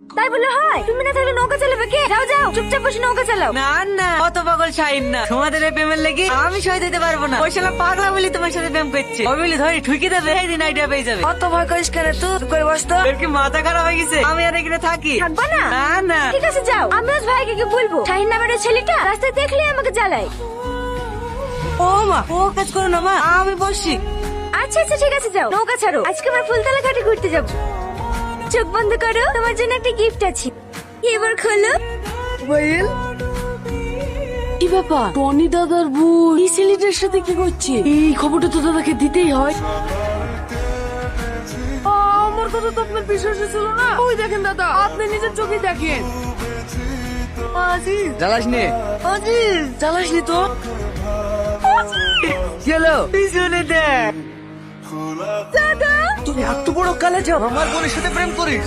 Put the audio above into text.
তাই বলে হয়? তুমি না থাকলে নৌকা চালাবে কে? যাও যাও, চুপচাপ বসে নৌকা চালাও। না না, অত পাগল শাহিন না। তোমাদের এই প্রেমের লেগে আমি সই দিতে পারবো না। ওই শালা পাগলা বলি তোমার সাথে প্রেম করছে। ও বলি ধরি ঠুকি দেবে, এই দিন আইডিয়া পেয়ে যাবে। অত ভয় করিস কেন? তুই করে বস তো। তোর কি মাথা খারাপ হয়ে গেছে? আমি আর এখানে থাকি? থাকবা না? না না। ঠিক আছে যাও, আমি আজ ভাইকে কি বলবো? শাহিন নামের ওই ছেলেটা রাস্তায় দেখলে আমাকে জ্বালায়। ও মা, ও কাজ করো না মা, আমি বসছি। আচ্ছা আচ্ছা ঠিক আছে যাও, নৌকা ছাড়ো। আজকে আমরা ফুলতলা ঘাটে ঘুরতে যাব। চোখ বন্ধ করো, তোমার জন্য একটা গিফট আছে। এবার খোলো। কি ব্যাপার? টনি দাদার বউ এই ছেলেটার সাথে কি করছে? এই খবরটা তো দাদাকে দিতেই হয়। আমার কথা তো আপনার বিশ্বাস ছিল না। ওই দেখেন দাদা, আপনি নিজের চোখে দেখেন। জ্বালাস নে, জ্বালাসনি তো? চলো পিছনে দেখ। দাদা তুই এত বড় কালে যাও আমার বোনের সাথে প্রেম করিস?